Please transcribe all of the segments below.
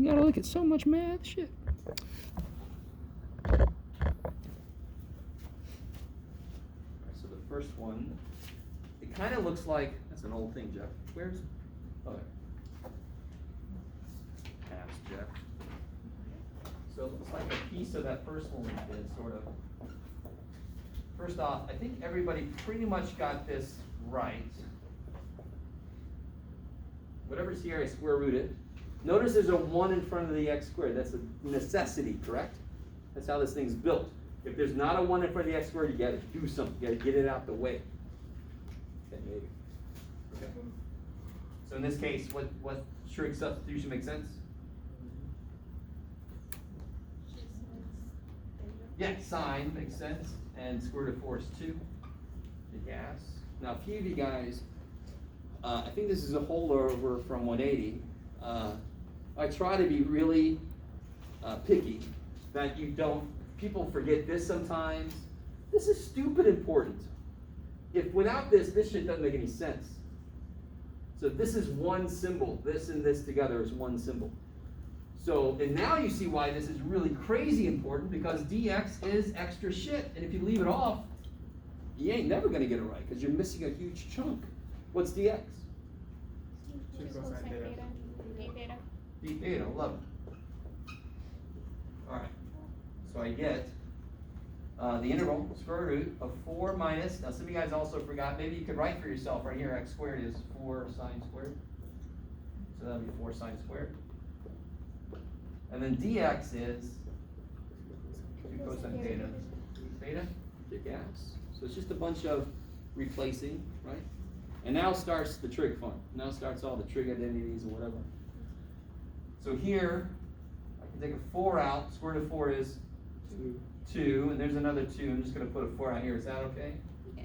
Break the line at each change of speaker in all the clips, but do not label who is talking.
You gotta look at so much math shit.
Alright, so the first one, it kind of looks like, that's an old thing, Jeff. Where's, oh, there. Pass, Jeff. So it looks like a piece of that first one we did, sort of. First off, I think everybody pretty much got this right. Whatever's here, I square rooted. Notice there's a 1 in front of the x squared. That's a necessity, correct? That's how this thing's built. If there's not a 1 in front of the x squared, you gotta do something. You gotta get it out the way. Okay, maybe. Okay. So in this case, what trig substitution makes sense? Yeah, sine makes sense. And square root of 4 is 2. Yes. Now, a few of you guys, I think this is a holdover from 180. I try to be really picky that you don't, people forget this sometimes. This is stupid important. If without this shit doesn't make any sense. So this is one symbol. This and this together is one symbol. So, and now you see why this is really crazy important, because dx is extra shit. And if you leave it off, you ain't never going to get it right, because you're missing a huge chunk. What's dx?
D theta.
D theta, love it. All right, so I get the integral square root of 4 minus, now some of you guys also forgot, maybe you could write for yourself right here, x squared is 4 sine squared. So that would be 4 sine squared. And then dx is 2 cosine theta. Theta, the gas. So it's just a bunch of replacing, right? And now starts the trig fun. Now starts all the trig identities and whatever. So here, I can take a 4 out. Square root of 4 is 2. And there's another 2. I'm just going to put a 4 out here. Is that okay?
Yeah.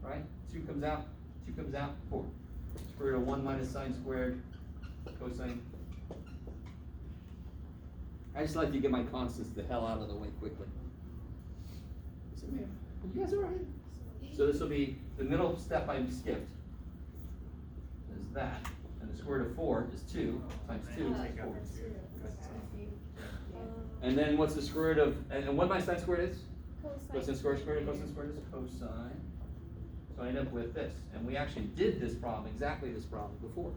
Right? 2 comes out. 2 comes out. 4. Square root of 1 minus sine squared cosine. I just like to get my constants the hell out of the way quickly. So, man, you guys all right? So this will be the middle step I skipped. Is that. And the square root of 4 is 2 times 2 is 4. And then what's the square root of, and what my sine squared is? Cosine squared, cosine squared is cosine. So I end up with this. And we actually did this problem, exactly this problem before.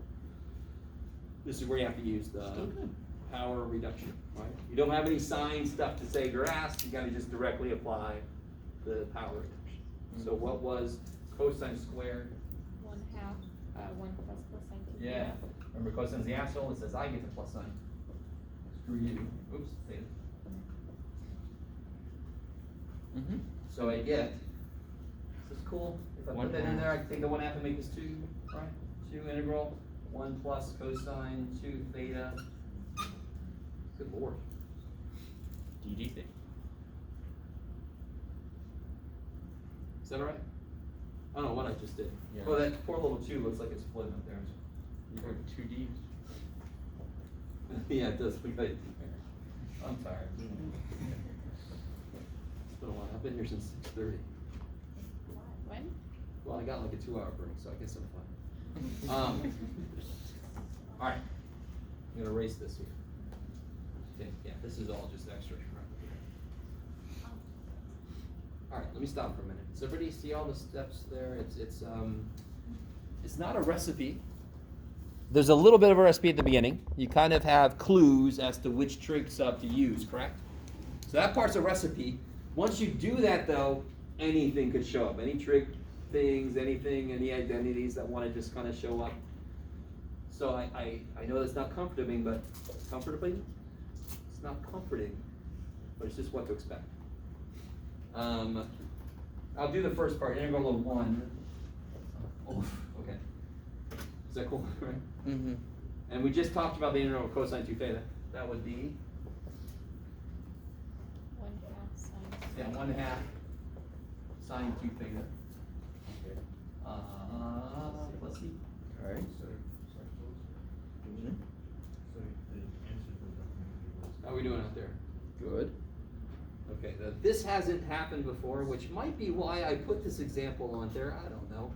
This is where you have to use the power reduction, right? You don't have any sine stuff to save your ass. You got to just directly apply the power reduction. So what was cosine squared?
1/2. 1 plus cosine.
Yeah. Remember, cosine's the asshole. It says I get the plus sign. Screw you. Oops. Theta. So I get. This is cool. If I put that in there, I can take the 1/2 and make this 2. Right? 2 integral 1 plus cosine 2 theta. Good lord.
DD thing.
Is that all right? I don't know what I just did.
Yeah.
Oh, that poor little 2 looks like it's splitting up there.
You heard 2 Ds.
Yeah, it does look like. I'm tired. It's been a while. I've been here since 6:30.
When?
Well, I got like a 2-hour break, so I guess I'm fine. All right. I'm gonna erase this here. Okay. Yeah, this is all just extra. All right, let me stop for a minute. Does everybody see all the steps there? It's not a recipe. There's a little bit of a recipe at the beginning. You kind of have clues as to which trig sub to use, correct? So that part's a recipe. Once you do that, though, anything could show up. Any trig things, anything, any identities that want to just kind of show up. So I know that's not comforting, but comforting? It's not comforting, but it's just what to expect. I'll do the first part, integral of 1. Oof, okay. Is that cool, right?
Mm-hmm.
And we just talked about the integral of cosine 2 theta. That would be
1/2 sine.
yeah, 1/2 sine 2 theta. Let's see.
All right.
How are we doing out there?
Good.
Okay, now this hasn't happened before, which might be why I put this example on there. I don't know.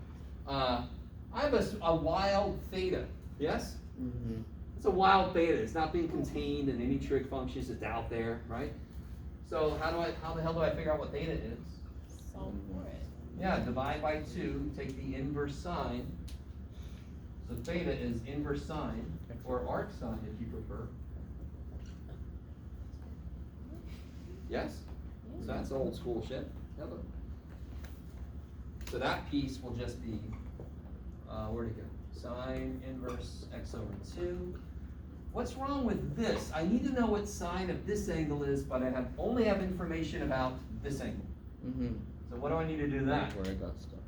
I have a wild theta, yes?
Mm-hmm.
It's a wild theta. It's not being contained in any trig functions. It's out there, right? So how the hell do I figure out what theta is?
Solve for it.
Yeah, divide by 2, take the inverse sine. So theta is inverse sine, or arc sine if you prefer. Yes? So that's old school shit. Hello. So that piece will just be, where'd it go? Sine inverse x over 2. What's wrong with this? I need to know what sine of this angle is, but I only have information about this angle.
Mm-hmm.
So what do I need to do that?
Where I got stuck.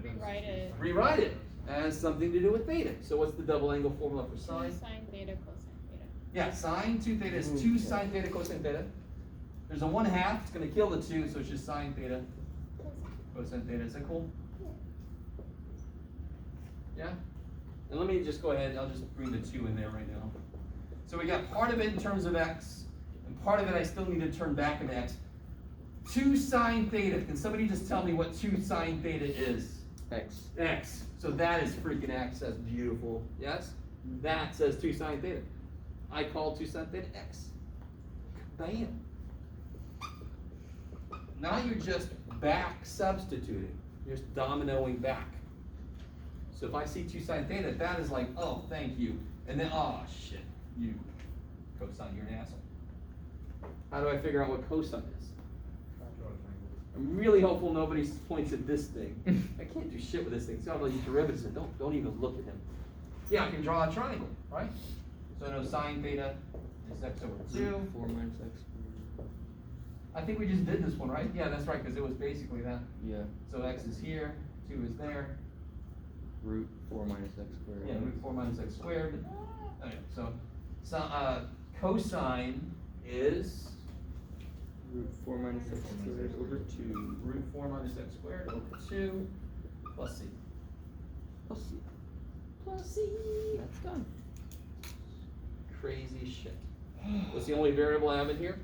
Rewrite it.
Rewrite it as something to do with theta. So what's the double angle formula for
2
sine?
sine theta cosine theta.
Yeah, sine 2 theta is 2 sine theta cosine theta. There's a 1/2, it's gonna kill the 2, so it's just sine theta cosine theta. Is that cool? Yeah? And let me just go ahead, I'll just bring the 2 in there right now. So we got part of it in terms of x, and part of it I still need to turn back into x. 2 sine theta, can somebody just tell me what 2 sine theta is?
X.
X. So that is freaking x, that's beautiful. Yes? That says 2 sine theta. I call 2 sine theta x. Bam. Now you're just back substituting. You're just dominoing back. So if I see 2 sine theta, that is like, oh, thank you. And then, oh, shit, you cosine, you're an asshole. How do I figure out what cosine is? I'm really hopeful nobody points at this thing. I can't do shit with this thing. See all these derivatives, and don't even look at him. Yeah, I can draw a triangle, right? So I know sine theta is x over 2.
4 minus x squared.
I think we just did this one, right? Yeah, that's right, because it was basically that.
Yeah.
So x is here, 2 is there.
Root 4 minus x squared.
Yeah, root 4 minus x squared. Okay, so cosine is
Root 4 minus x squared over 2.
root 4 minus x squared over 2 plus c.
Plus c.
Plus c.
That's done.
Crazy shit. What's the only variable I have in here?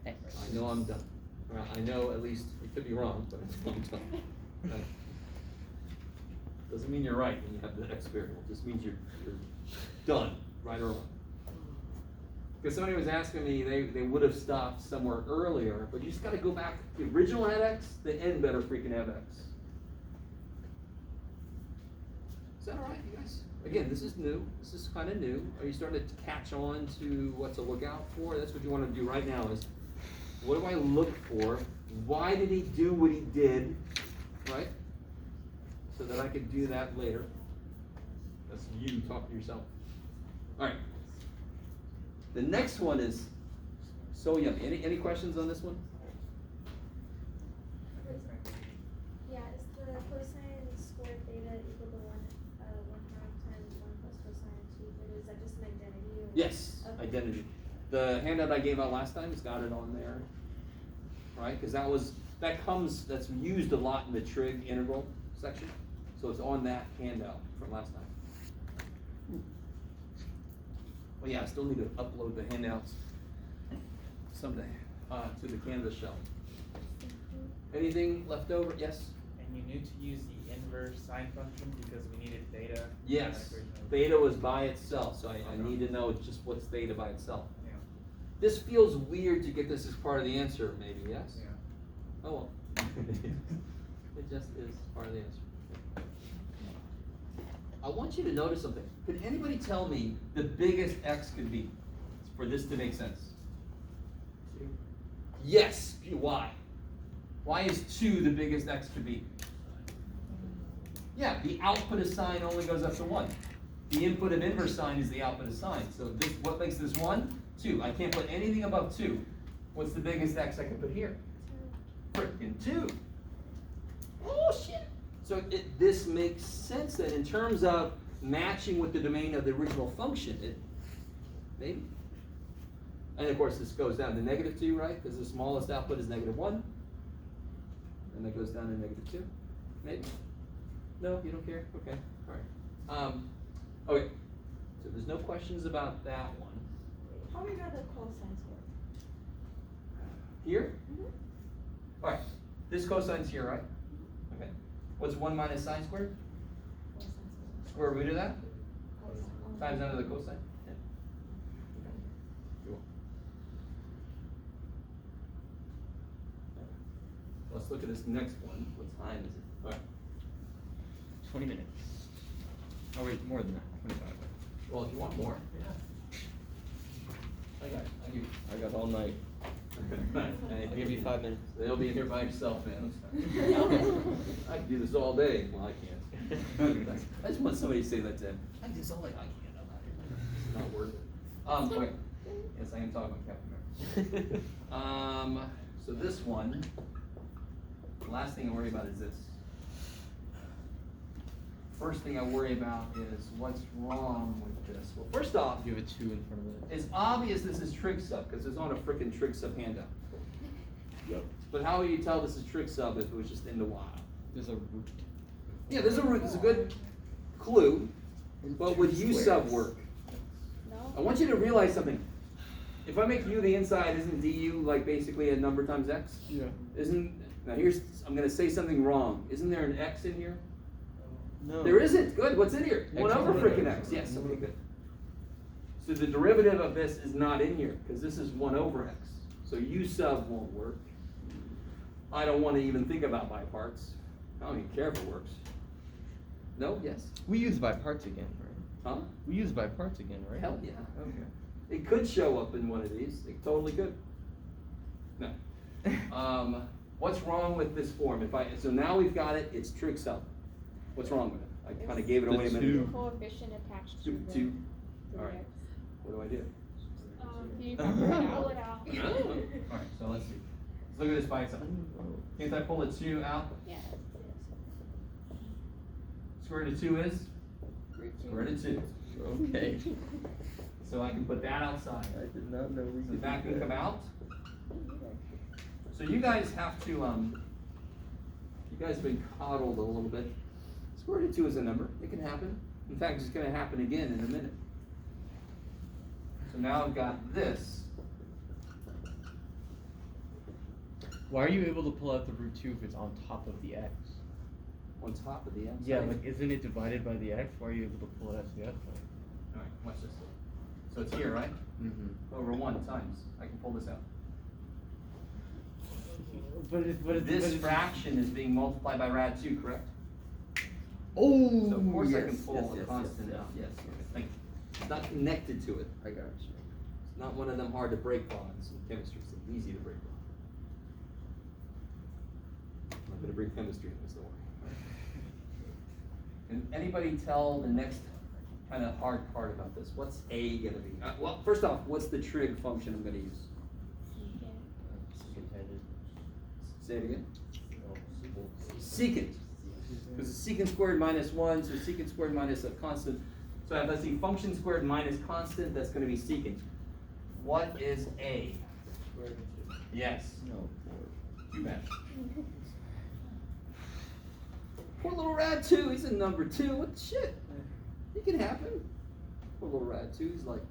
X.
I know I'm done. Well, I know at least, it could be wrong, but I'm done. Right. Doesn't mean you're right when you have the x variable. It just means you're done, right or wrong. Because somebody was asking me, they would have stopped somewhere earlier, but you just got to go back. The original had x, the end better freaking have x. Is that all right, you guys? Again, this is new. This is kind of new. Are you starting to catch on to what to look out for? That's what you want to do right now is, what do I look for? Why did he do what he did, right? So that I could do that later. That's you talking to yourself. All right. The next one is so yummy. Any questions on this one?
Yeah, is the cosine squared theta equal to 1/2 times 1 plus cosine 2 theta? Is that just an identity? Or?
Yes,
Okay.
identity. The handout I gave out last time has got it on there, right? Because that's used a lot in the trig integral section, so it's on that handout from last time. Well, yeah, I still need to upload the handouts someday to the Canvas shell. Anything left over? Yes?
And you knew to use the inverse sine function because we needed theta.
Yes. Theta was by itself, so I need to know just what's theta by itself.
Yeah.
This feels weird to get this as part of the answer, maybe, yes?
Yeah.
Oh well. It just is part of the answer. I want you to notice something. Could anybody tell me the biggest x could be for this to make sense? 2. Yes. Why? Why is 2 the biggest x could be? Yeah, the output of sine only goes up to 1. The input of inverse sine is the output of sine. So this, what makes this 1? 2. I can't put anything above 2. What's the biggest x I can put here? Frickin' 2. Oh shit. So this makes sense then in terms of matching with the domain of the original function. Maybe. And of course this goes down to -2, right? Because the smallest output is -1. And that goes down to -2. Maybe. No, you don't care? Okay. Alright. Okay. So there's no questions about that one.
How we got the cosines work?
Here? Alright. This cosine's here, right? Okay. What's 1 minus sine squared?
Cosine squared.
Square root of that?
Cosine.
times under the cosine? Yeah. Cool. Let's look at this next one. What time is it? All right.
20 minutes. Oh wait, more than that, 25.
Well, if you want more, yeah. I got it. I'll give you.
I got all night. I'll give you 5 minutes.
They'll be here by yourself, man. I can do this all day. Well, I can't. I just want somebody to say that to him. I can do this all day. I can't. I'm not here. It's not worth it. Okay. Yes, I am talking about Captain America. So this one, the last thing I worry about is this. First thing I worry about is what's wrong with this. Well, first off,
You have a 2 in front of it.
it's obvious this is trig sub because it's on a frickin' trig sub handout.
Yep.
But how would you tell this is trig sub if it was just in the while?
There's a root.
Yeah, there's a root. There's a good clue. But would u sub work? I
No?
want you to realize something. If I make u the inside, isn't du like basically a number times x?
Yeah.
Now here's, I'm gonna say something wrong. Isn't there an x in here?
No.
There isn't. Good. What's in here?
X
1
is
over
one
frickin'
over.
x. Yes. Okay. Good. So the derivative of this is not in here because this is 1 over x. So u sub won't work. I don't want to even think about by parts. I don't even care if it works. No? Yes.
We use by parts again, right?
Huh?
We use by parts again, right?
Hell yeah.
Okay.
It could show up in one of these. It totally could. No. What's wrong with this form? So now we've got it. It's trig sub. What's wrong with it? I kind of gave it
The
away a minute
two.
ago.
Coefficient attached to
Two.
the.
Two.
the
All right.
x.
What do I do?
You factor it
Pull
out.
it out.
All right. So let's see. Let's look at this by itself. Can't I pull the 2 out?
Yeah.
Square root of 2 is? Square root of 2.
Okay.
So I can put that outside.
I did not know we
So
could
that
do
can come out. So you guys have to, you guys have been coddled a little bit. Square root of 2 is a number. It can happen. In fact, it's going to happen again in a minute. So now I've got this.
Why are you able to pull out the root 2 if it's on top of the x?
On top of the x.
Yeah, like isn't it divided by the x? Why are you able to pull it out to the other side?
Alright, watch this. So it's here, right?
Mm-hmm.
Over 1 times. I can pull this out.
But
This fraction is being multiplied by rad 2, correct?
Oh,
So of course I
yes,
can pull
yes,
a
yes,
constant
yes,
out.
yes.
Yes. Thank you. It's not connected to it.
I got you.
It's not one of them hard to break bonds in chemistry. It's easy to break bond. I'm not going to bring chemistry in this, don't worry. Can anybody tell the next kind of hard part about this? What's A going to be? Well, first off, what's the trig function I'm going to use? Say it again. Secant. Because it's secant squared minus 1, so secant squared minus a constant. So I have, let's see, function squared minus constant, that's going to be secant. What is A? Yes.
No.
Too bad. Poor little rad 2, he's a number 2. What the shit? It can happen. Poor little rad 2, he's like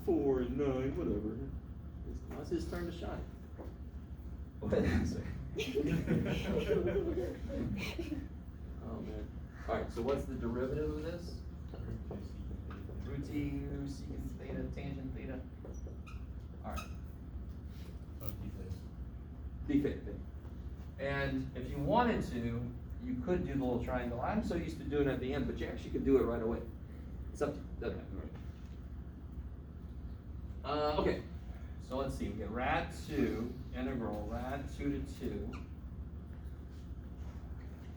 4 and 9, whatever. Now it's his turn to shine. Oh man. Alright, so what's the derivative of this? Root t, secant theta, tangent theta. Alright. D theta. And if you wanted to, you could do the little triangle. I'm so used to doing it at the end, but you actually could do it right away. It's up to you. Doesn't matter. Okay. So let's see. We get rad 2, integral rad 2 to 2. I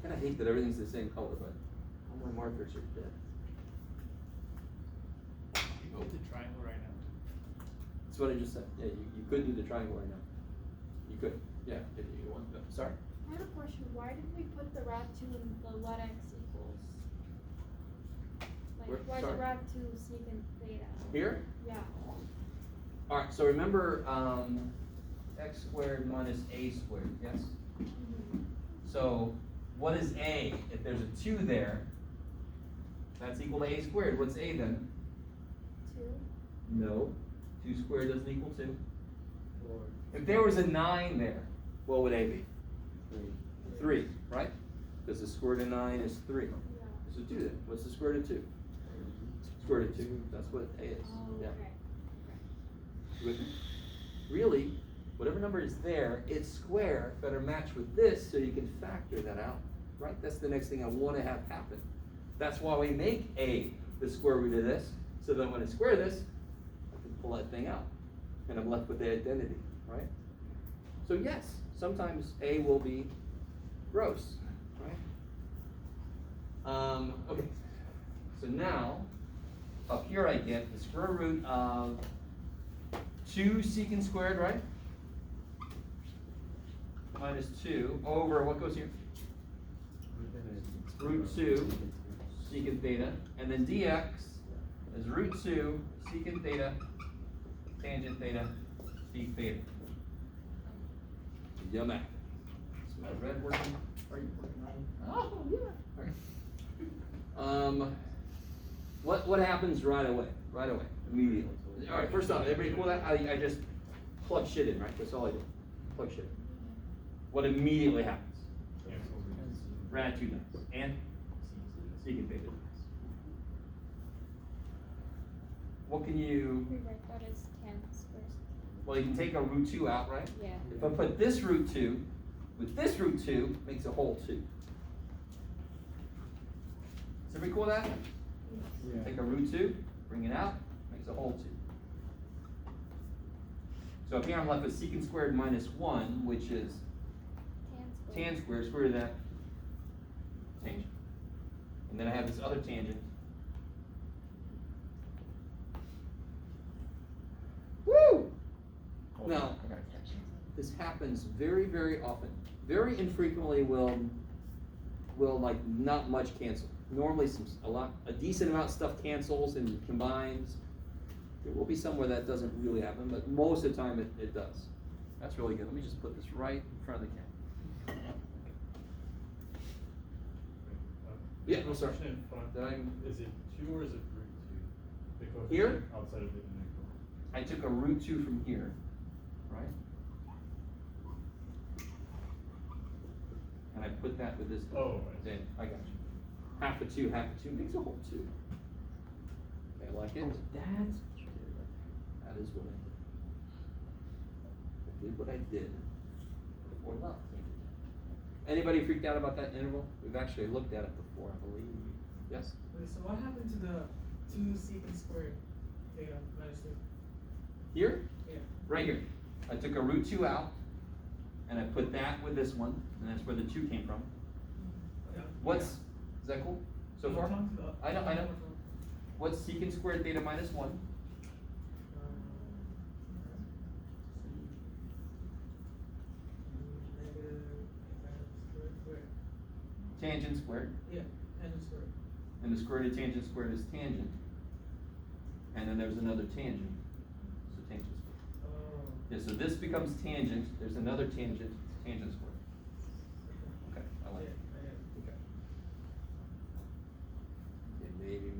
kind of hate that everything's the same color, but all my markers are dead.
You go to triangle right now.
That's what I just said. Yeah, you could do the triangle right now. You could. Yeah, if you want. No, sorry.
I have a question. Why did we put the rad 2 in the let x equals? Like,
Where-
why is
sorry?
it rad 2 secant theta?
Here?
Yeah.
Alright, so remember x squared minus a squared, yes? So what is a? If there's a 2 there, that's equal to a squared. What's a then?
2.
No. 2 squared doesn't equal 2. If there was a 9 there, what would a be? 3, right? Because the square root of 9 is 3.
Yeah.
So 2 then. What's the square root of 2? square root of 2, that's what a is.
Oh,
Yeah.
okay.
You with me? Really, whatever number is there, its square better match with this so you can factor that out, right? That's the next thing I want to have happen. That's why we make a the square root of this, so that when I square this, I can pull that thing out, and I'm left with the identity, right? So yes, sometimes a will be gross, right? Okay, so now, up here I get the square root of 2 secant squared, right? Minus 2 over, what goes here? Root 2 secant theta, and then dx is root 2 secant theta, tangent theta, d theta. Yummy. Is my red working? Are you working on it? Oh, yeah. All right. What happens right away? Right away, immediately. All right, first off, everybody cool that? I just plug shit in, right? That's all I do. Plug shit in. What immediately happens? Rad 2 does. And secant theta does. What can you?
Rewrite that as 10 squares.
Well, you can take a root 2 out, right?
Yeah.
If I put this root 2 with this root 2, makes a whole 2. Is everybody cool with that?
Yeah.
Take a root 2, bring it out, makes a whole 2. So up here I'm left with secant squared minus 1, which is tan squared, square root of that tangent. And then I have this other tangent. Woo! Now, this happens very, very often. Very infrequently will like not much cancel. Normally a decent amount of stuff cancels and combines. There will be some where that doesn't really happen, but most of the time it does. That's really good. Let me just put this right in front of the camera. Yeah, no, sorry.
Question in front.
Did I-
Is it 2 or is it root 2? The coefficient
Here?
outside of the integral.
I took a root 2 from here, right? And I put that with this.
Oh, I see.
Then I got you. Half of 2 makes a whole 2. Okay, I like it. That is what I did. I did what I did before love. Anybody freaked out about that interval? We've actually looked at it before, I believe. Yes?
Wait, so what happened to the 2 secant squared theta minus 2?
Here?
Yeah.
Right here. I took a root 2 out, and I put that with this one, and that's where the 2 came from.
Yeah.
Is that cool so far? I know. What's secant squared theta minus 1? Tangent squared.
Yeah, tangent squared.
And the square root of tangent squared is tangent. And then there's another tangent. So tangent squared.
Oh.
Yeah, so this becomes tangent. There's another tangent, tangent squared. Okay, I like it. Okay. Okay, maybe.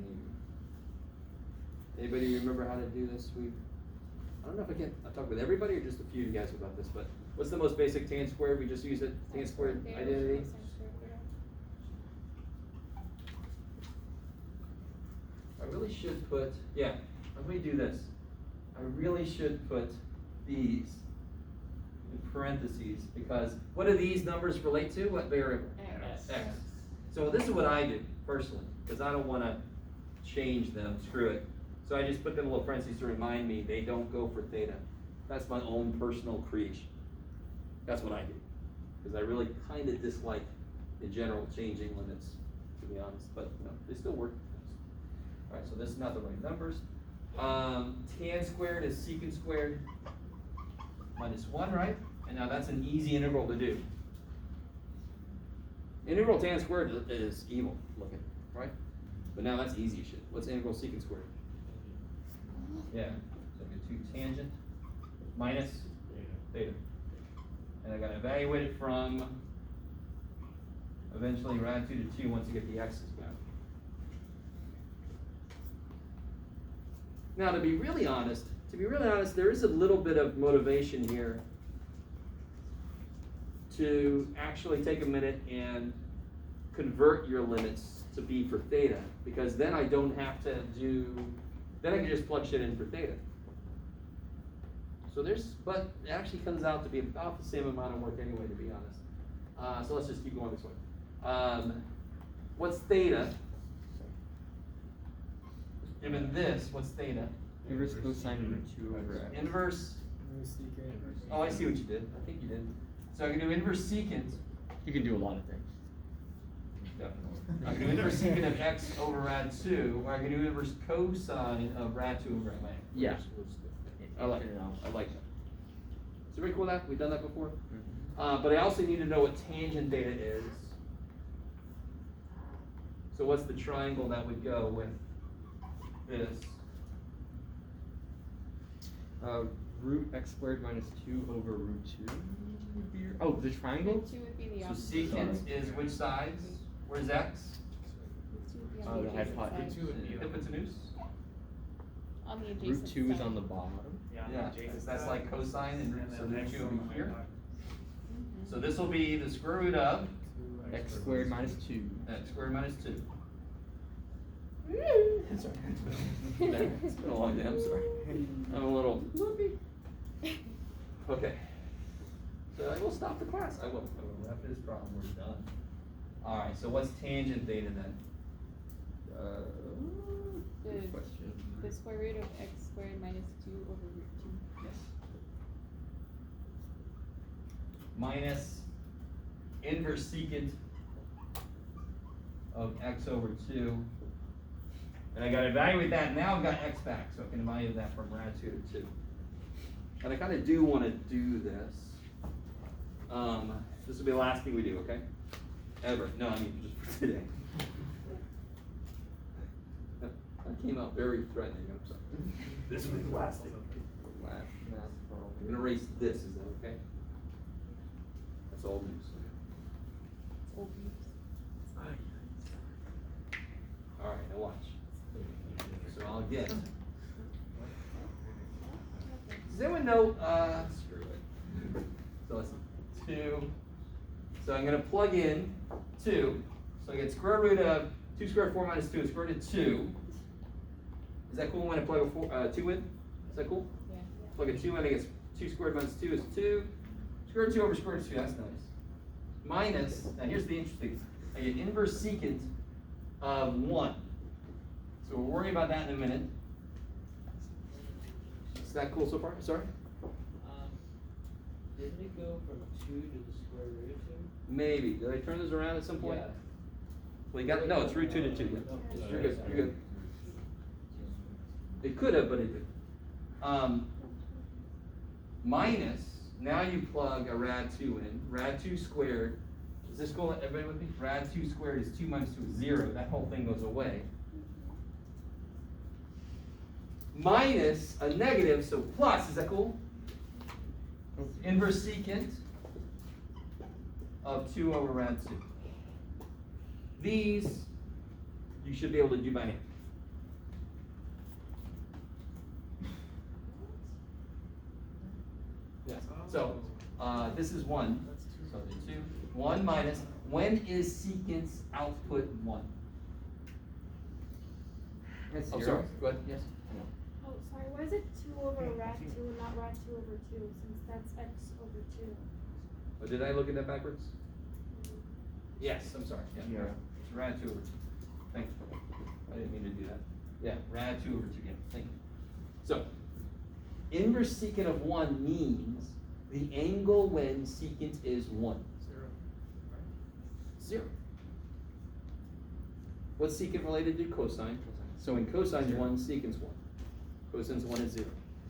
Anybody remember how to do this? I don't know if I talk with everybody or just a few of you guys about this, but what's the most basic tan squared? We just use it, tan squared identity. I really should put, let me do this. I really should put these in parentheses because what do these numbers relate to? What variable? X. So this is what I do personally because I don't want to change them, screw it. So I just put them in little parentheses to remind me they don't go for theta. That's my own personal creation. That's what I do because I really kind of dislike in general changing limits, to be honest, but they still work. All right, so this is not the right numbers. Tan squared is secant squared minus 1, right? And now that's an easy integral to do. Integral tan squared is evil looking, right? But now that's easy shit. What's integral secant squared? Yeah, so I get 2 tangent minus theta. And I gotta evaluate it from eventually rad 2 to 2 once you get the x's back. Now, to be really honest, there is a little bit of motivation here to actually take a minute and convert your limits to be for theta, because then I don't have to then I can just plug shit in for theta. So but it actually comes out to be about the same amount of work anyway, to be honest. So let's just keep going this way. What's theta? Given this, what's theta?
Inverse cosine root 2 over x.
Inverse, oh, I see what you did. I think you did. So I can do inverse secant.
You can do a lot of things.
Definitely. I can do inverse secant of x over rad 2, or I can do inverse cosine of rad 2 over rad.
Yeah.
I like it. I like that. Is everybody cool with that? We've done that before?
Mhm.
But I also need to know what tangent theta is. So what's the triangle that would go with this?
Root x squared minus 2 over root 2 would be oh, the triangle?
Root 2 would be the
So
opposite.
secant is which sides? Where's x?
Two would be
The
on the adjacent
hypotenuse.
side.
Hypotenuse?
On the
Root
adjacent
2 is
side.
on the bottom.
Yeah, that's like cosine and root, so root 2 over here.
Mhm.
So this will be the square root of
X squared minus 2.
x squared minus 2. It's been a long day, I'm sorry. I'm a little loopy. Okay. So I will stop the class. I will wrap this problem, we're done. Alright, so what's tangent theta then?
Good question.
The square root of x squared minus 2 over root 2.
Yes. Minus inverse secant of x over 2. And I gotta evaluate that, now I've got x back, so I can evaluate that from rad 2 to 2. And I kinda do wanna do this. This will be the last thing we do, okay? Ever. No, I mean just for today. That came out very threatening, I'm sorry. This will be the last thing.
Last math problem.
I'm gonna erase this, is that okay? That's old news.
Old news.
Alright, now watch. So I'll get. Does anyone know, screw it. So listen, 2. So I'm gonna plug in 2. So I get square root of 2 squared 4 minus 2 is square root of 2. Is that cool when I plug a 2 in? Is that cool?
Yeah.
Plug a 2 in, I get 2 squared minus 2 is 2. Square root of 2 over square root of 2, that's nice. Minus, now here's the interesting, I get inverse secant of 1. So we'll worry about that in a minute. Is that cool so far? Sorry?
Didn't it go from 2 to the square root of 2?
Maybe. Did I turn this around at some point?
Yeah.
Well, you got, no, it's root 2 to 2.
Yeah.
You're good, you're good. It could have, but it didn't. Minus, now you plug a rad 2 in. Rad 2 squared, is this cool, everybody with me? Rad 2 squared is 2 minus 2 is 0, that whole thing goes away. Minus a negative, so plus, is that cool? Inverse secant of 2 over rad 2. These, you should be able to do by hand. Yes. So, this is 1. So the 2. 1 minus. When is secant's output 1?
That's
Oh,
0.
sorry. Go ahead. Yes.
Oh, sorry, why is it 2 over rad 2 and not rad 2 over 2, since that's x over 2?
Oh, did I look at that backwards? Yes, I'm sorry. Yeah.
Yeah.
It's rad 2 over 2. Thank you. I didn't mean to do that. Yeah, rad 2 over 2. Yeah, thank you. So, inverse secant of 1 means the angle when secant is 1. 0. What's secant related to? Cosine. So when cosine's 1, secant's 1. Cosine's 1 is 0.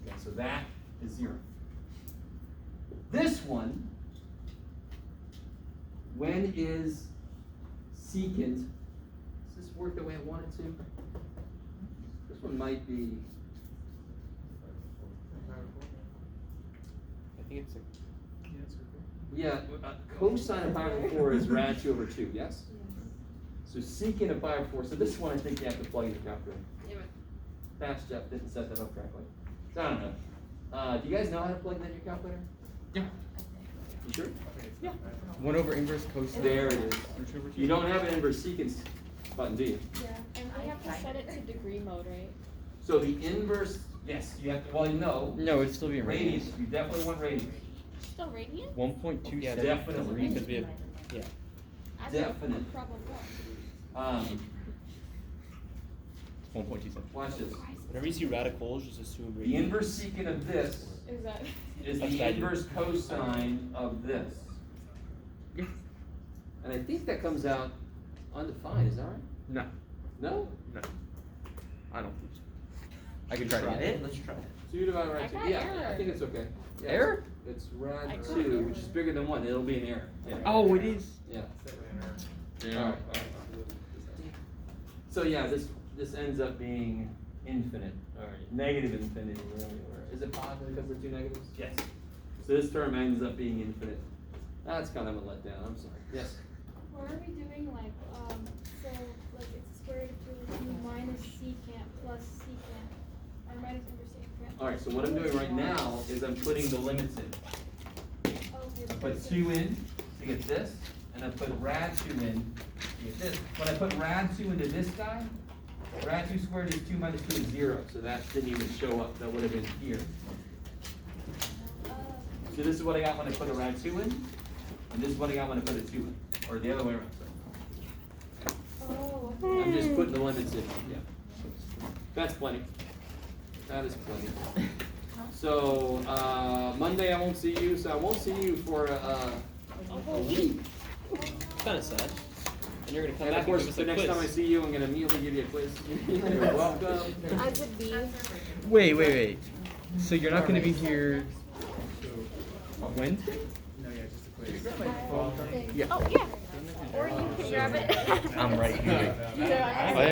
Okay, so that is 0. This one, when is secant, does this work the way I want it to? This one might be,
I think it's a
yeah, cosine of pi over 4 is rad 2 over 2, yes? So secant of pi over 4, so this one I think you have to plug in your calculator. Fast Jeff didn't set that up correctly. So I don't know. Do you guys know how to plug that in your calculator?
Yeah.
You sure?
Yeah. 1 over inverse cosine.
There it is.
Root over 2.
You don't have an inverse secant button, do you?
Yeah.
And we have to set it to degree mode, right?
So the inverse, yes, you have to, well, no.
No, it'd still be in
Radius,
radians.
you definitely want radius.
Still radiant?
1.273.
Yeah,
definitely.
Because we have, yeah.
As
Definite.
a problem what?
1.27.
Watch this.
Whenever you see radicals, just assume
The
radius.
inverse secant of this
Is that?
is
That's
the
bad.
inverse cosine of this.
Yes.
And I think that comes out undefined, is that right?
No,
No?
no. I don't think so. I can try
Try
it.
it.
Let's try it.
2 divided by
I
2.
got
Yeah,
error.
I think it's okay. Yeah,
Error?
It's
I
rad
got
2,
error.
which is bigger than 1. It'll be an error. Yeah.
Oh, it is.
Yeah.
Yeah.
Alright. So yeah, this ends up being infinite. Alright. Negative infinity, really. Or is it positive because they're 2 negatives?
Yes.
So this term ends up being infinite. That's kind of a letdown. I'm sorry. Yes.
What are we doing like, so like it's square root of 2 minus secant plus secant, or minus inverse secant.
Alright, so what I'm doing right now is I'm putting the limits in.
Okay.
I put 2 in to get this, and I put rad 2 in to get this. When I put rad 2 into this guy, rad 2 squared is 2 minus 2 is 0, so that didn't even show up. That would have been here. So this is what I got when I put a rad 2 in, and this is what I got when I put a 2 in. Or the other way around, sorry.
Oh,
I'm just putting the limits in, yeah. That's plenty. That is plenty. So, Monday I won't see you, so I won't see you for a week.
It's kind of sad. And you're gonna come
And
back
of course,
and give us
the
a
next
quiz.
time I see you, I'm gonna immediately give you a quiz. You're welcome.
As a B.
Wait. So you're not gonna be here Wednesday?
No, yeah, just a quiz.
Yeah.
Oh, yeah. Or you can grab it.
I'm right here.
Yeah.
Oh, yeah.